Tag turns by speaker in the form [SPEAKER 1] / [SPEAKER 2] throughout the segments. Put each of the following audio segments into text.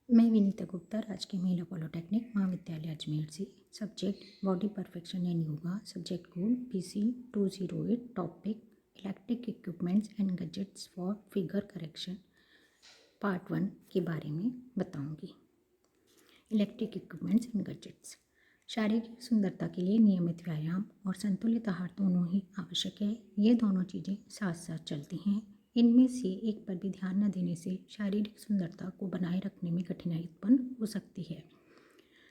[SPEAKER 1] मैं विनीता गुप्ता, राजकीय महिला पॉलिटेक्निक महाविद्यालय अजमेर से। Subject body perfection and yoga. Subject code PC 208। Topic electric equipments and gadgets for figure correction part 1 के बारे में बताऊंगी। Electric equipments and gadgets. शारीरिक सुंदरता के लिए नियमित व्यायाम और संतुलित आहार दोनों ही आवश्यक है। ये दोनों चीज़ें साथ साथ चलती हैं। इनमें से एक पर भी ध्यान न देने से शारीरिक सुंदरता को बनाए रखने में कठिनाई उत्पन्न हो सकती है।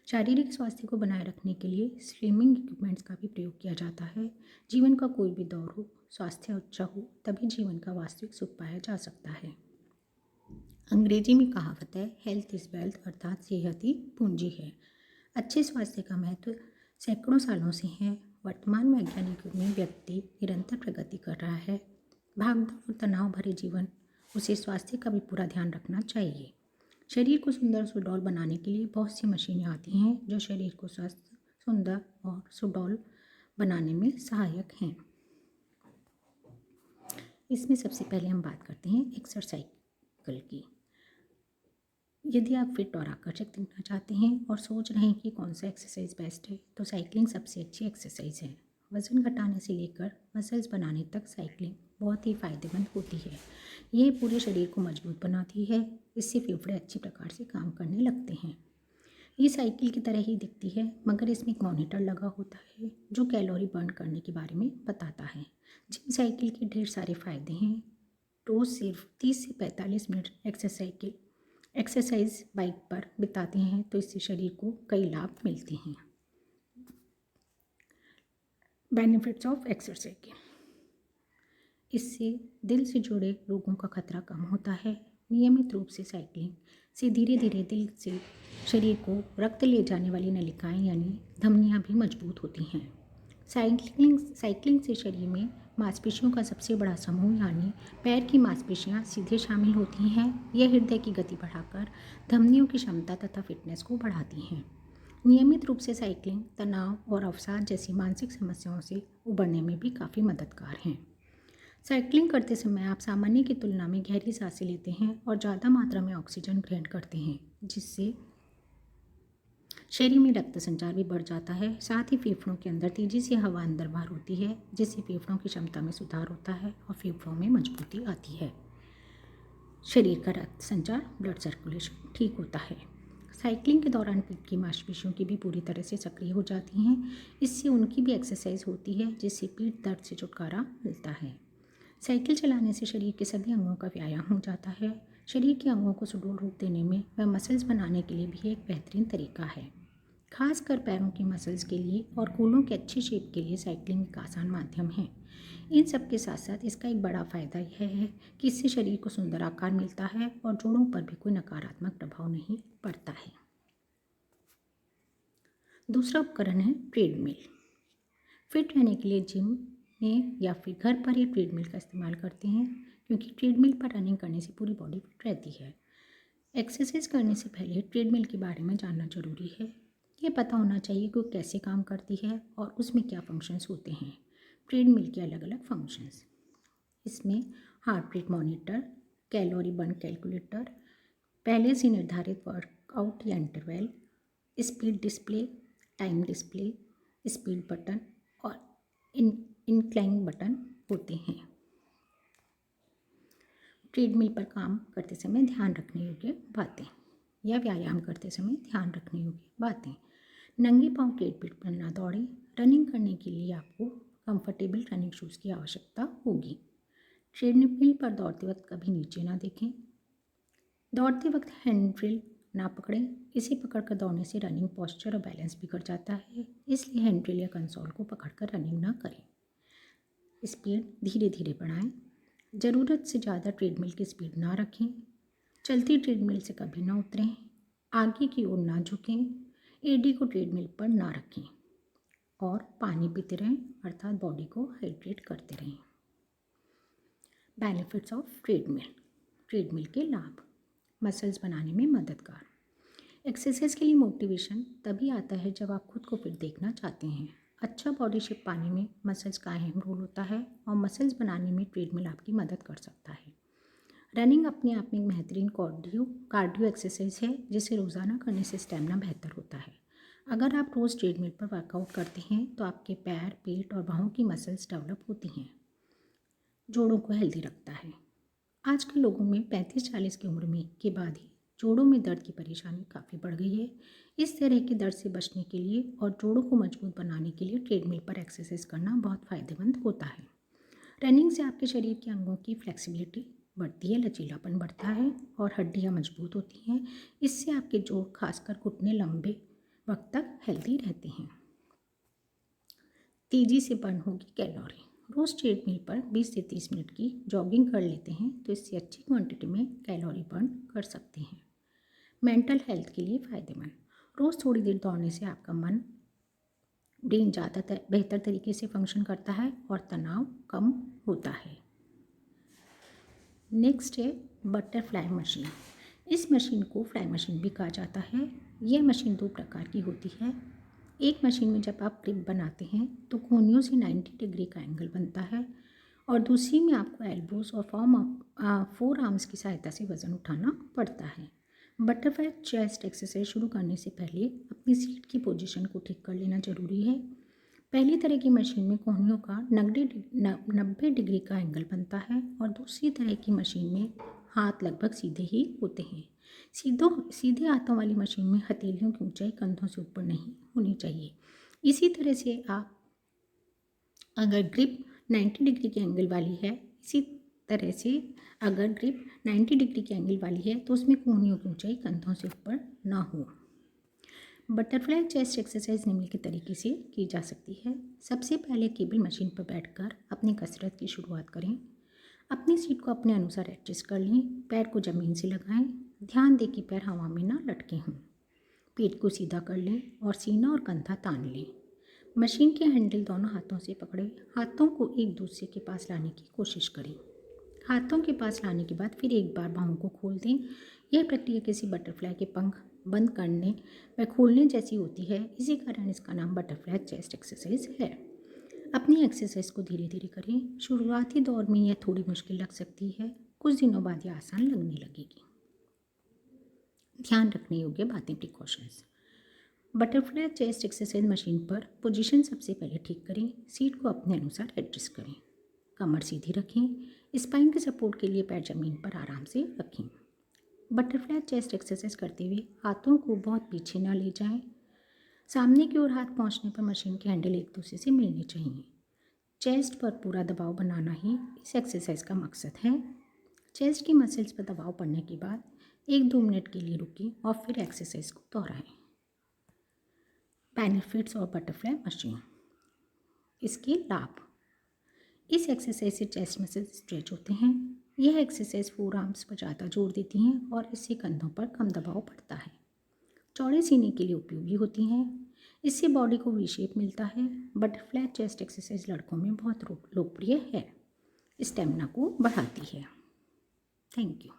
[SPEAKER 1] शारीरिक स्वास्थ्य को बनाए रखने के लिए स्लिमिंग इक्विपमेंट्स का भी प्रयोग किया जाता है। जीवन का कोई भी दौर हो, स्वास्थ्य अच्छा हो, तभी जीवन का वास्तविक सुख पाया जा सकता है। अंग्रेजी में कहावत है, हेल्थ इज़ वेल्थ, अर्थात सेहत ही पूंजी है। अच्छे स्वास्थ्य का महत्व सैकड़ों सालों से है। वर्तमान वैज्ञानिक युग में व्यक्ति निरंतर प्रगति कर रहा है। भागदौड़ और तनाव भरे जीवन उसे स्वास्थ्य का भी पूरा ध्यान रखना चाहिए। शरीर को सुंदर और सुडौल बनाने के लिए बहुत सी मशीनें आती हैं जो शरीर को स्वस्थ, सुंदर और सुडौल बनाने में सहायक हैं। इसमें सबसे पहले हम बात करते हैं एक्सरसाइकल की। यदि आप फिट और आकर्षक दिखना चाहते हैं और सोच रहे हैं कि कौन सा एक्सरसाइज बेस्ट है, तो साइकिलिंग सबसे अच्छी एक्सरसाइज है। वज़न घटाने से लेकर मसल्स बनाने तक साइकिलिंग बहुत ही फ़ायदेमंद होती है। ये पूरे शरीर को मजबूत बनाती है। इससे फेफड़े अच्छी प्रकार से काम करने लगते हैं। ये साइकिल की तरह ही दिखती है, मगर इसमें एक मॉनिटर लगा होता है जो कैलोरी बर्न करने के बारे में बताता है। जिम साइकिल के ढेर सारे फ़ायदे हैं। रोज़ सिर्फ 30 से 45 मिनट एक्सरसाइज बाइक पर बिताते हैं तो इससे शरीर को कई लाभ मिलते हैं। Benefits of exercise. इससे दिल से जुड़े रोगों का खतरा कम होता है। नियमित रूप से साइकिलिंग से धीरे धीरे दिल से शरीर को रक्त ले जाने वाली नलिकाएं यानी धमनियां भी मजबूत होती हैं। साइकिलिंग से शरीर में मांसपेशियों का सबसे बड़ा समूह यानी पैर की मांसपेशियां सीधे शामिल होती हैं। यह हृदय की गति बढ़ाकर धमनियों की क्षमता तथा फिटनेस को बढ़ाती हैं। नियमित रूप से साइकिलिंग तनाव और अवसाद जैसी मानसिक समस्याओं से उबरने में भी काफ़ी मददगार हैं। साइकिलिंग करते समय आप सामान्य की तुलना में गहरी सांसें लेते हैं और ज़्यादा मात्रा में ऑक्सीजन ग्रहण करते हैं, जिससे शरीर में रक्त संचार भी बढ़ जाता है। साथ ही फेफड़ों के अंदर तेजी से हवा अंदर बाहर होती है, जिससे फेफड़ों की क्षमता में सुधार होता है और फेफड़ों में मजबूती आती है। शरीर का रक्त संचार, ब्लड सर्कुलेशन ठीक होता है। साइकिलिंग के दौरान पीठ की मांसपेशियों की भी पूरी तरह से सक्रिय हो जाती हैं। इससे उनकी भी एक्सरसाइज होती है, जिससे पीठ दर्द से छुटकारा मिलता है। साइकिल चलाने से शरीर के सभी अंगों का व्यायाम हो जाता है। शरीर के अंगों को सुडौल रूप देने में व मसल्स बनाने के लिए भी एक बेहतरीन तरीका है। खासकर पैरों की मसल्स के लिए और कूल्हों के अच्छी शेप के लिए साइकिलिंग एक आसान माध्यम है। इन सब के साथ साथ इसका एक बड़ा फ़ायदा यह है कि इससे शरीर को सुंदर आकार मिलता है और जोड़ों पर भी कोई नकारात्मक प्रभाव नहीं पड़ता है। दूसरा उपकरण है ट्रेडमिल। फिट रहने के लिए जिम में या फिर घर पर ही ट्रेडमिल का इस्तेमाल करते हैं, क्योंकि ट्रेडमिल पर रनिंग करने से पूरी बॉडी फिट रहती है। एक्सरसाइज करने से पहले ट्रेडमिल के बारे में जानना जरूरी है। ये पता होना चाहिए कि वो कैसे काम करती है और उसमें क्या फंक्शंस होते हैं। ट्रेडमिल के अलग अलग फंक्शंस, इसमें heart rate monitor, calorie burn calculator, पहले से निर्धारित वर्कआउट या interval, speed display, time display, speed button और इंक्लाइन बटन होते हैं। ट्रेडमिल पर काम करते समय ध्यान रखने योग्य बातें या व्यायाम करते समय ध्यान रखने योग्य बातें। नंगे पांव ट्रेडमिल पर ना दौड़ें। रनिंग करने के लिए आपको कंफर्टेबल रनिंग शूज़ की आवश्यकता होगी। ट्रेडमिल पर दौड़ते वक्त कभी नीचे ना देखें। दौड़ते वक्त हैंड ड्रिल ना पकड़ें। इसे पकड़कर दौड़ने से रनिंग पोस्चर और बैलेंस बिगड़ जाता है, इसलिए हैंड ड्रिल या कंसोल को पकड़कर रनिंग ना करें। स्पीड धीरे धीरे बढ़ाएं। ज़रूरत से ज़्यादा ट्रेडमिल की स्पीड ना रखें। चलती ट्रेडमिल से कभी ना उतरें। आगे की ओर ना झुकें। एडी को ट्रेडमिल पर ना रखें और पानी पीते रहें, अर्थात बॉडी को हाइड्रेट करते रहें। Benefits of treadmill. ट्रेडमिल के लाभ। मसल्स बनाने में मददगार। एक्सरसाइज के लिए मोटिवेशन तभी आता है जब आप खुद को फिट देखना चाहते हैं। अच्छा बॉडी शेप पाने में मसल्स का अहम रोल होता है और मसल्स बनाने में ट्रेडमिल आपकी मदद कर सकता है। रनिंग अपने आप में एक बेहतरीन कार्डियो एक्सरसाइज है जिसे रोज़ाना करने से स्टेमिना बेहतर होता है। अगर आप रोज़ ट्रेडमिल पर वर्कआउट करते हैं तो आपके पैर, पेट और बाहों की मसल्स डेवलप होती हैं, जोड़ों को हेल्दी रखता है। आजकल लोगों में 35-40 की उम्र में के बाद ही जोड़ों में दर्द की परेशानी काफ़ी बढ़ गई है। इस तरह के दर्द से बचने के लिए और जोड़ों को मजबूत बनाने के लिए ट्रेडमिल पर एक्सरसाइज करना बहुत फ़ायदेमंद होता है। रनिंग से आपके शरीर के अंगों की फ्लेक्सिबिलिटी बढ़ती है, लचीलापन बढ़ता है और हड्डियाँ मजबूत होती हैं। इससे आपके जोड़, खासकर घुटने, लंबे वक्त तक हेल्दी रहते हैं। तेज़ी से बर्न होगी कैलोरी। रोज़ ट्रेडमिल पर 20 से 30 मिनट की जॉगिंग कर लेते हैं तो इससे अच्छी क्वांटिटी में कैलोरी बर्न कर सकते हैं। मेंटल हेल्थ के लिए फ़ायदेमंद। रोज़ थोड़ी देर दौड़ने से आपका मन, ब्रेन ज़्यादा बेहतर तरीके से फंक्शन करता है और तनाव कम होता है। नेक्स्ट है बटरफ्लाई मशीन। इस मशीन को फ्लाई मशीन भी कहा जाता है। यह मशीन 2 प्रकार की होती है। एक मशीन में जब आप ग्रिप बनाते हैं तो कोहनियों से 90 डिग्री का एंगल बनता है और दूसरी में आपको एल्बोज और फोर आर्म्स की सहायता से वज़न उठाना पड़ता है। बटरफ्लाई चेस्ट एक्सरसाइज शुरू करने से पहले अपनी सीट की पोजीशन को ठीक कर लेना ज़रूरी है। पहली तरह की मशीन में कोहनियों का 90 डिग्री का एंगल बनता है और दूसरी तरह की मशीन में हाथ लगभग सीधे ही होते हैं। सीधे हाथों वाली मशीन में हथेलियों की ऊंचाई कंधों से ऊपर नहीं होनी चाहिए। इसी तरह से आप अगर ग्रिप 90 डिग्री के एंगल वाली है इसी तरह से अगर ग्रिप 90 डिग्री के एंगल वाली है तो उसमें कोहनियों की ऊंचाई कंधों से ऊपर ना हो। बटरफ्लाई चेस्ट एक्सरसाइज निम्नलिखित तरीके से की जा सकती है। सबसे पहले केबल मशीन पर बैठकर अपनी कसरत की शुरुआत करें। अपनी सीट को अपने अनुसार एडजस्ट कर लें। पैर को ज़मीन से लगाएं। ध्यान दें कि पैर हवा में ना लटके हों। पेट को सीधा कर लें और सीना और कंधा तान लें। मशीन के हैंडल दोनों हाथों से पकड़ें। हाथों को एक दूसरे के पास लाने की कोशिश करें। हाथों के पास लाने के बाद फिर एक बार बाहों को खोल दें। यह प्रक्रिया किसी बटरफ्लाई के पंख बंद करने व खोलने जैसी होती है। इसी कारण इसका नाम बटरफ्लाई चेस्ट एक्सरसाइज है। अपनी एक्सरसाइज को धीरे धीरे करें। शुरुआती दौर में यह थोड़ी मुश्किल लग सकती है, कुछ दिनों बाद यह आसान लगने लगेगी। ध्यान रखने योग्य बातें, precautions. Butterfly chest exercise machine पर पोजीशन सबसे पहले ठीक करें। सीट को अपने अनुसार एडजस्ट करें। कमर सीधी रखें। स्पाइन के सपोर्ट के लिए पैर जमीन पर आराम से रखें। बटरफ्लाई चेस्ट एक्सरसाइज करते हुए हाथों को बहुत पीछे ना ले जाएं। सामने की ओर हाथ पहुंचने पर मशीन के हैंडल एक दूसरे से मिलने चाहिए। चेस्ट पर पूरा दबाव बनाना ही इस एक्सरसाइज का मकसद है। चेस्ट की मसल्स पर दबाव पड़ने के बाद 1-2 मिनट के लिए रुकें और फिर एक्सरसाइज को दोहराएं। बेनिफिट्स और बटरफ्लाई मशीन। इसके लाभ। इस एक्सरसाइज से चेस्ट मसल स्ट्रेच होते हैं। यह एक्सरसाइज फोर आर्म्स पर ज़्यादा जोर देती हैं और इससे कंधों पर कम दबाव पड़ता है। चौड़े सीने के लिए उपयोगी होती हैं। इससे बॉडी को वी शेप मिलता है। बटरफ्लाई चेस्ट एक्सरसाइज लड़कों में बहुत लोकप्रिय है। स्टेमिना को बढ़ाती है। Thank you.